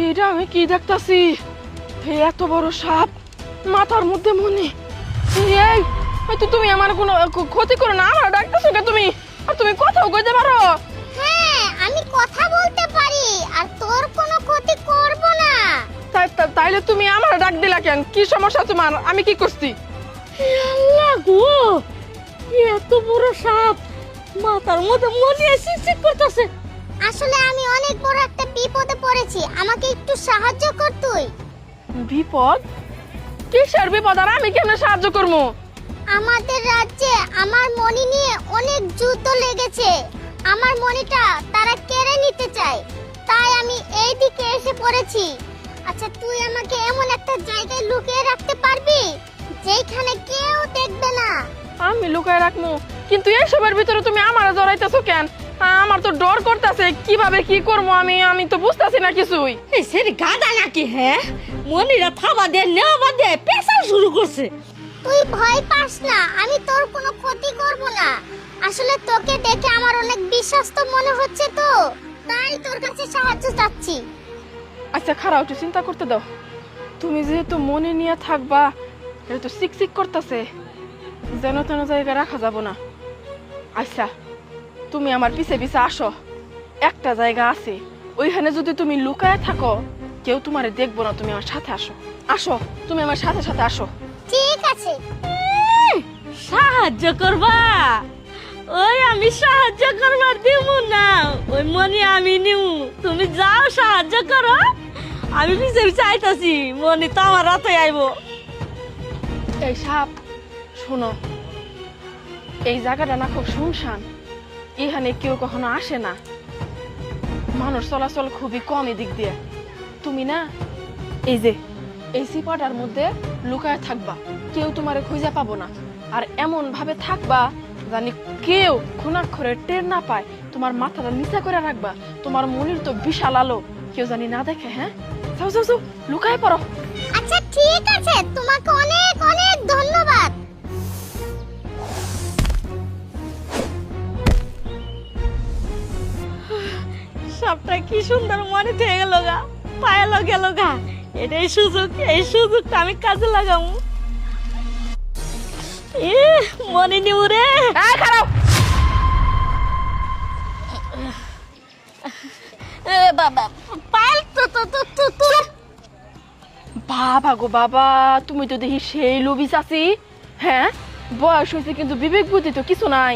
এটা আমি কি দেখতাছি? এত বড় সাপ, মাথার মধ্যে মনি। এই হয়তো তুমি আমার কোনো ক্ষতি করো না, আমার ডাকতেছো কে তুমি? আর তুমি কথাও কইতে পারো? হ্যাঁ, আমি কথা বলতে পারি আর তোর কোনো ক্ষতি করব না। তাইলে তুমি আমার ডাক দিলা কেন? কি সমস্যা তোমার? আমি কি করছি? আল্লাহ গো, এত বড় সাপ, মাথার মধ্যে মনি এসে করতেছে। আসলে আমি অনেক বড় একটা বিপদে পড়েছি, আমাকে একটু সাহায্য কর তুই। বিপদ? কিসের বিপদ? আর আমি কেমনে সাহায্য করবো? আমাদের রাজ্যে আমার মণি নিয়ে অনেক যুদ্ধ লেগেছে। আমার মণিটা তারা কেড়ে নিতে চায়, তাই আমি এই দিকে এসে পড়েছি। আচ্ছা, তুই আমাকে এমন একটা জায়গায় লুকিয়ে রাখতে পারবি যেখানে কেউ দেখবে না? আমি লুকায় রাখবো, কিন্তু এসবের ভিতরে তুমি আমার জড়াইতেছো কেন? আমার তো ডর করতেছে, কিভাবে কি করবো আমি তো বুঝতেছি না কিছুই। এই সেরি গাদা নাকি? হ্যাঁ, মনিরা থাবা দিয়ে নেওয়া দিয়ে পেশা শুরু করছে। তুই ভয় পাস না, আমি তোর কোনো ক্ষতি করব না। আসলে তোকে দেখে আমার অনেক বিশ্বস্ত মনে হচ্ছে, তো তাই তোর কাছে সাহায্য চাচ্ছি। আচ্ছা খারাপ, একটু চিন্তা করতে দাও। তুমি যেহেতু মনে নিয়ে থাকবা, এটা তো চিকচিক করতেছে, যেন তেন জায়গায় রাখা যাব না। আচ্ছা তুমি আমার পিছে পিছে আসো, একটা জায়গা আছে, ওইখানে যদি তুমি লুকায় থাকো কেউ তোমারে দেখবো না। তুমি আমার সাথে আসো, আসো, তুমি আমার সাথে সাথে আসো। ঠিক আছে। সাহায্য করবা? ওই আমি সাহায্য করবার দিব না, ওই মনি আমি নিউ। তুমি যাও, সাহায্য করো, আমি পিছে পিছে আইতাছি। মনি তো আমার রাতে আইবো। এই সাপ, শোনো, এই জায়গাটা না খুব শুনশান, এখানে কেউ কখনো আসে না, মানুষ চলাচল খুবই কম এদিক দিয়ে। তুমি না এই যে এই সিপাটার মধ্যে লুকায় থাকবা, কেউ তোমারে খুঁজে পাবো না। আর এমন ভাবে থাকবা জানি কেউ খুনাক্ষরে টের না পায়। তোমার মাথাটা নিচা করে রাখবা, তোমার মনির তো বিশাল আলো, কেউ জানি না দেখে। হ্যাঁ, যাও যাও যাও, লুকায় পড়ো। আচ্ছা ঠিক আছে, তোমাকে অনেক অনেক ধন্যবাদ। সবটা কি সুন্দর মনে থেকে গেল গা, পায়ালো গেল গা। এটাই সুযোগ, এই সুযোগটা আমি কাজে লাগাবো। মনে নিউ রে। খারাপ বাবা, পায়েল তো তো তো তো তো বাবা গো বাবা, তুমি তো দেখি সেই লোভী চাচি। হ্যাঁ, বয়স হয়েছে কিন্তু বিবেক বুদ্ধি তো কিছু নাই।